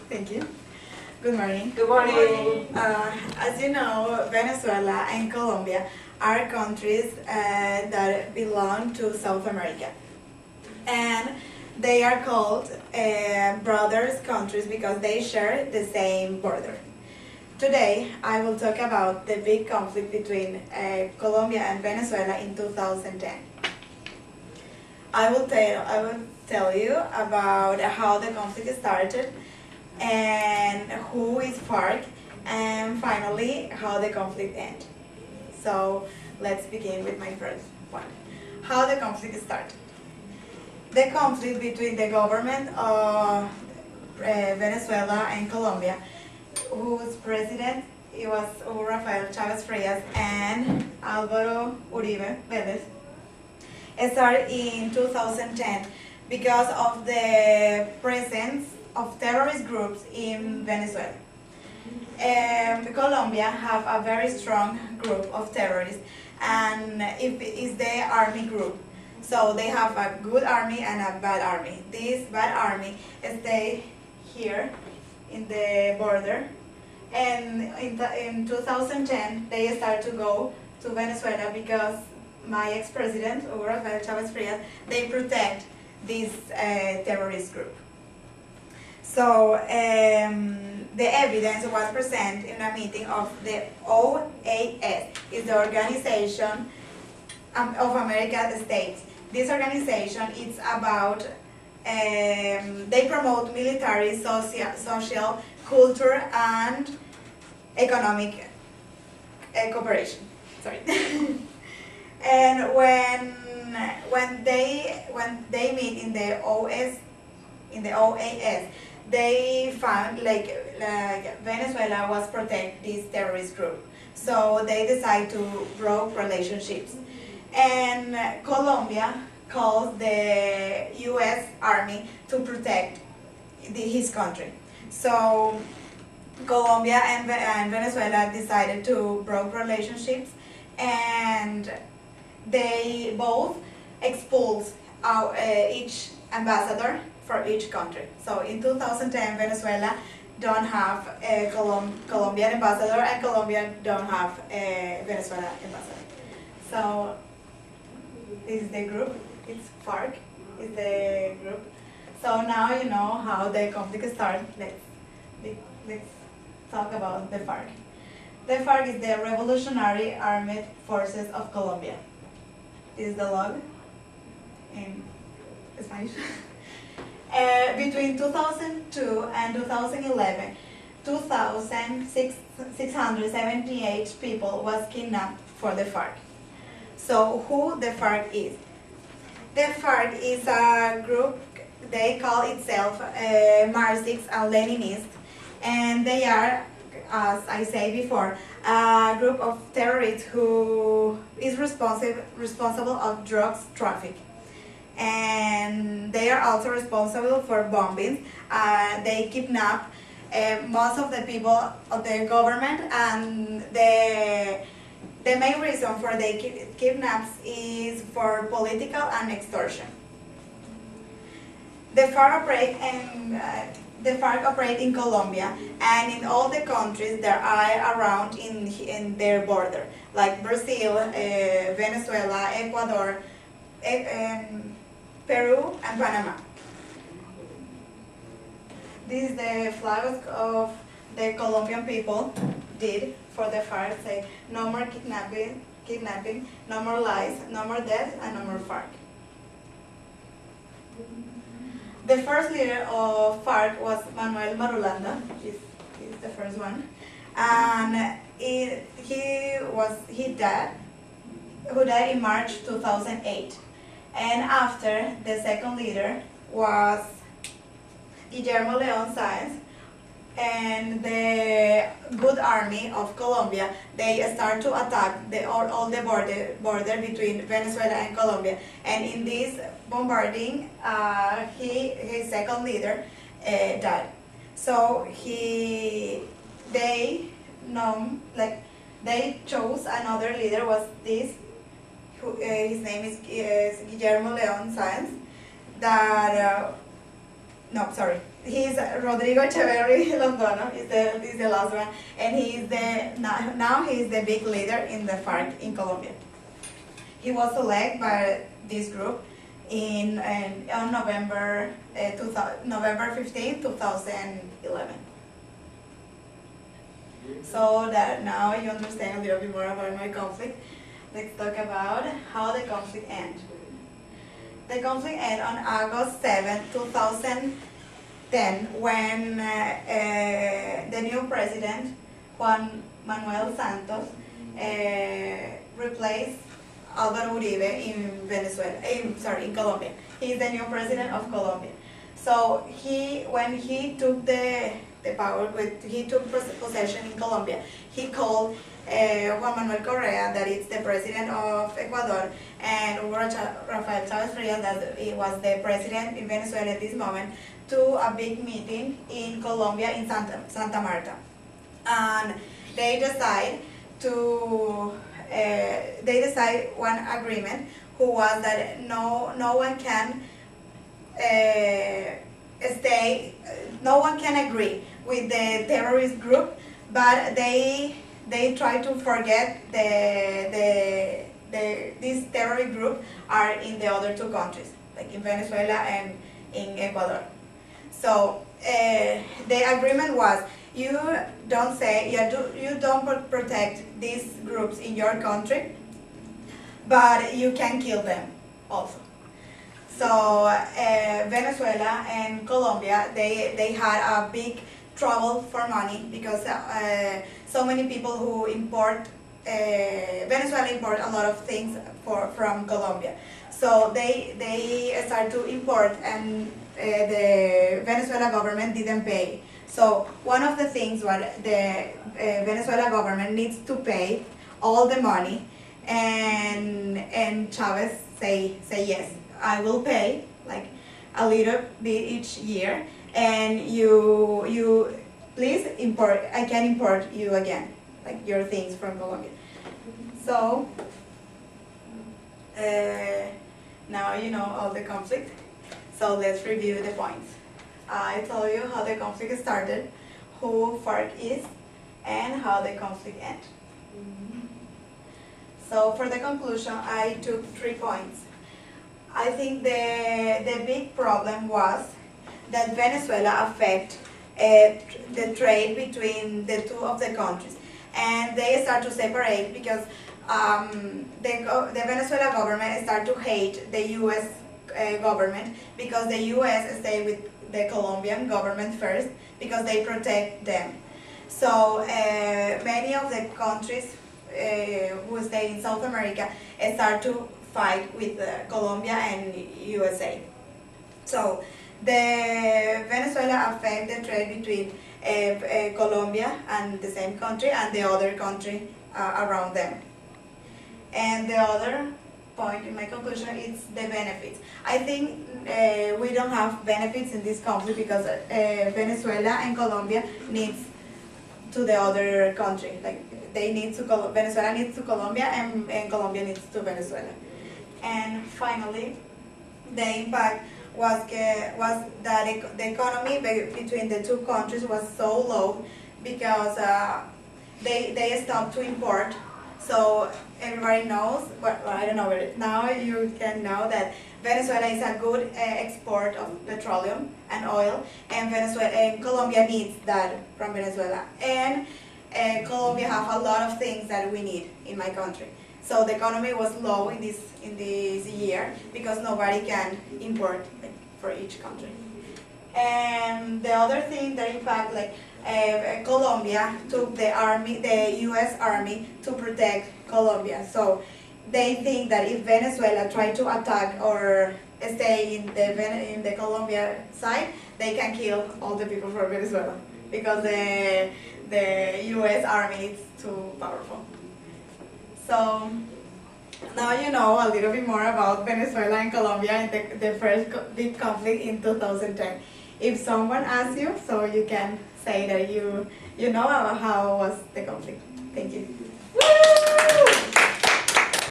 Thank you. Good morning. Good morning. As you know, Venezuela and Colombia are countries that belong to South America. And they are called brothers countries because they share the same border. Today, I will talk about the big conflict between Colombia and Venezuela in 2010. I will tell you about how the conflict started and who is FARC, and finally how the conflict ended. So let's begin with my first one. How the conflict started. The conflict between the government of Venezuela and Colombia, whose president it was Rafael Chavez Frias and Alvaro Uribe Vélez, started in 2010 because of the presence of terrorist groups in Venezuela. Colombia have a very strong group of terrorists, and it is the army group. So they have a good army and a bad army. This bad army stay here in the border, and in 2010 they start to go to Venezuela because my ex-president, Rafael Chavez Frias, they protect this terrorist group. So the evidence was presented in a meeting of the OAS, is the Organization of American States. This organization is about, they promote military, social, culture, and economic cooperation. Sorry. And when they meet in the OAS, they found like Venezuela was protect this terrorist group, so they decide to broke relationships, and Colombia calls the U.S. Army to protect his country. So Colombia and Venezuela decided to broke relationships, and they both expulse each ambassador for each country. So in 2010, Venezuela don't have a Colombian ambassador, and Colombia don't have a Venezuela ambassador. So this is the group. It's FARC. Is the group. So now you know how the conflict started. Let's talk about the FARC. The FARC is the Revolutionary Armed Forces of Colombia. This is the log in Spanish. Between 2002 and 2011, 2,678 people was kidnapped for the FARC. So who the FARC is? The FARC is a group, they call itself Marxists and Leninists, and they are, as I said before, a group of terrorists who is responsible of drugs traffic. And they are also responsible for bombings. They kidnap most of the people of the government, and the main reason for the kidnaps is for political and extortion. The FARC operate in Colombia and in all the countries that are around in their border, like Brazil, Venezuela, Ecuador, Peru, and Panama. This is the flag of the Colombian people did for the FARC, say no more kidnapping, no more lies, no more death, and no more FARC. The first leader of FARC was Manuel Marulanda. He's the first one, and he died in March 2008. And after, the second leader was Guillermo León Sáenz, and the good army of Colombia, they start to attack all the border between Venezuela and Colombia. And in this bombarding, his second leader died. So they chose another leader, was this. His name is Guillermo León Sáenz, that he's Rodrigo Echeverry Londono is the last one, and now he's the big leader in the FARC in Colombia. He was elected by this group on November 15, 2011. So that now you understand a little bit more about my conflict, let's talk about how the conflict ended. The conflict ended on August 7, 2010, when the new president, Juan Manuel Santos, replaced Álvaro Uribe in in Colombia. He's the new president of Colombia. So when he took the power, he took possession in Colombia, he called Juan Manuel Correa, that is the president of Ecuador, and Rafael Chávez Frías, that he was the president in Venezuela at this moment, to a big meeting in Colombia in Santa Marta. And they decide one agreement, who was that no one can no one can agree with the terrorist group, but they try to forget this terrorist group are in the other two countries, like in Venezuela and in Ecuador. So the agreement was, you don't protect these groups in your country, but you can kill them also. So Venezuela and Colombia, they had a big trouble for money, because so many people who import, Venezuela import a lot of things from Colombia. So they start to import, and the Venezuela government didn't pay. So one of the things what the Venezuela government needs to pay all the money, and Chavez say yes, I will pay like a little bit each year, and you please import, I can import you again, like your things from Colombia. So now you know all the conflict, so let's review the points. I told you how the conflict started, who FARC is, and how the conflict ended. So for the conclusion, I took 3 points. I think the big problem was that Venezuela affect the trade between the two of the countries, and they start to separate, because the Venezuela government start to hate the U.S. Government, because the U.S. stay with the Colombian government first, because they protect them. So many of the countries who stay in South America start to fight with Colombia and USA. So the Venezuela affect the trade between Colombia and the same country and the other country around them. And the other point in my conclusion is the benefits. I think we don't have benefits in this conflict, because Venezuela and Colombia needs to the other country. Like they need to Venezuela needs to Colombia, and Colombia needs to Venezuela. And finally, the impact was that the economy between the two countries was so low, because they stopped to import. So everybody knows, well, I don't know, now you can know that Venezuela is a good export of petroleum and oil, and Colombia needs that from Venezuela. And Colombia have a lot of things that we need in my country. So the economy was low in this year, because nobody can import for each country. And the other thing that in fact, like Colombia took the U.S. Army to protect Colombia. So they think that if Venezuela try to attack or stay in the Colombia side, they can kill all the people from Venezuela, because the U.S. Army is too powerful. So now you know a little bit more about Venezuela and Colombia and the first big conflict in 2010. If someone asks you, so you can say that you know how was the conflict. Thank you. Woo!